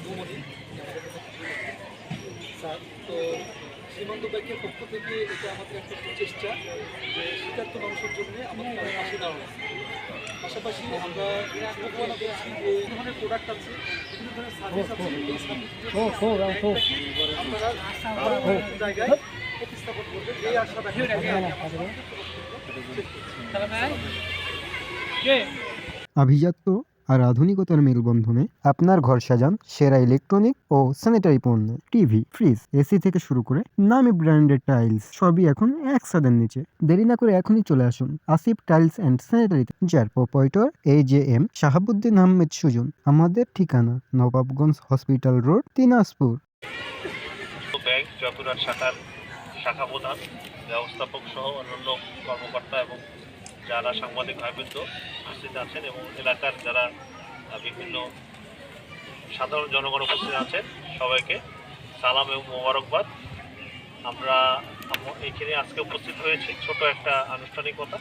ভ্রমণী sir. তো সীমান্ত ব্যাংকের পক্ষ থেকে এটা আমাদের একটা প্রচেষ্টা যে শীতার্থ মানুষের জন্য আমাদের পাশে দাঁড়ানো। পাশাপাশি আমরা প্রোগ্রাম করছি যে এই ধরনের প্রোডাক্ট আছে, বিভিন্ন ধরনের সার্ভিস আছে, এই সার্ভিস আপনারা জায়গায় প্রতিস্থাপন করবেন এই আশা আভিজাত্য আর আধুনিকতার মেলবন্ধনে আপনার ঘর সাজান সেরা ইলেকট্রনিক ও স্যানিটারি পণ্যে। টিভি, ফ্রিজ, এসি থেকে শুরু করে নামি ব্র্যান্ডের টাইলস সবই এখন এক ছাদের নিচে। দেরি না করে এখনই চলে আসুন আসিফ টাইলস অ্যান্ড স্যানিটারিতে, যার প্রোপাইটর AJM শাহাবুদ্দিন আহমেদ সুজন। আমাদের ঠিকানা Nawabganj hospital road, Dinajpur. Bank যতটা শাখার শাখা প্রধান, ব্যবস্থাপক সহ অন্যান্য কর্মকর্তা এবং যারা সাংবাদিক ভাইবৃন্দ উপস্থিত আছেন এবং এলাকার যারা বিভিন্ন সাধারণ জনগণ উপস্থিত আছেন, সবাইকে সালাম এবং মোবারকবাদ। আমরা এখানে আজকে উপস্থিত হয়েছি ছোট একটা আনুষ্ঠানিকতা,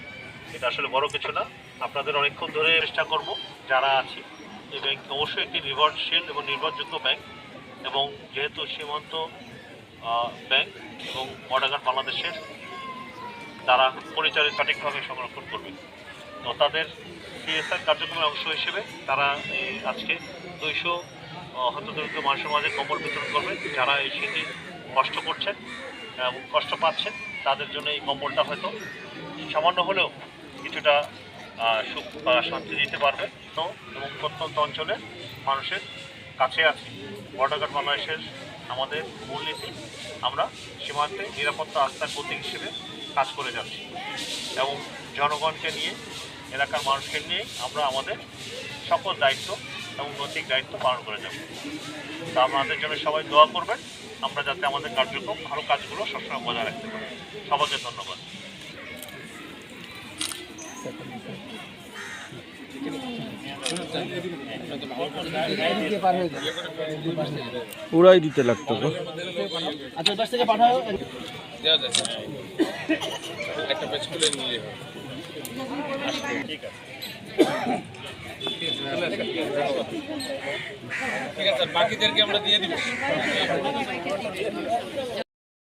এটা আসলে বড় কিছু না। আপনাদের অনেকক্ষণ ধরে চেষ্টা করব যারা আছি এই ব্যাংক অবশ্যই একটি নির্ভরশীল এবং নির্ভরযোগ্য ব্যাংক, এবং যেহেতু সীমান্ত ব্যাংক এবং বর্ডার বাংলাদেশের তারা পরিচালিত সঠিকভাবে সংরক্ষণ করবে। তো তাদের CSR কার্যক্রমের অংশ হিসেবে তারা আজকে 200 হতদরিদ্র মানুষের মাঝে কম্বল বিতরণ করবে। যারা এই শীতে কষ্ট করছেন এবং কষ্ট পাচ্ছেন তাদের জন্য এই কম্বলটা হয়তো সামান্য হলেও কিছুটা সুখ বা শান্তি দিতে পারবে। তো এবং প্রত্যন্ত অঞ্চলের মানুষের কাছে আছি। বর্ডার বাংলাদেশের আমাদের মূলনীতি, আমরা সীমান্তে নিরাপত্তা আস্থার প্রতীক হিসেবে কাজ করে যাচ্ছি এবং জনগণকে নিয়ে, এলাকার মানুষকে নিয়ে আমরা আমাদের সকল দায়িত্ব এবং নৈতিক দায়িত্ব পালন করে যাব। তা আমাদের জন্য সবাই দোয়া করবেন, আমরা যাতে আমাদের কার্যক্রম আরও কাজগুলো সবসময় বজায় রাখতে পারি। সবাইকে ধন্যবাদ। উড়াই দিতে লাগতো। একটা পেজ খুলে নিয়ে ঠিক আছে, ঠিক আছে, বাকিদেরকে আমরা দিয়ে দিব।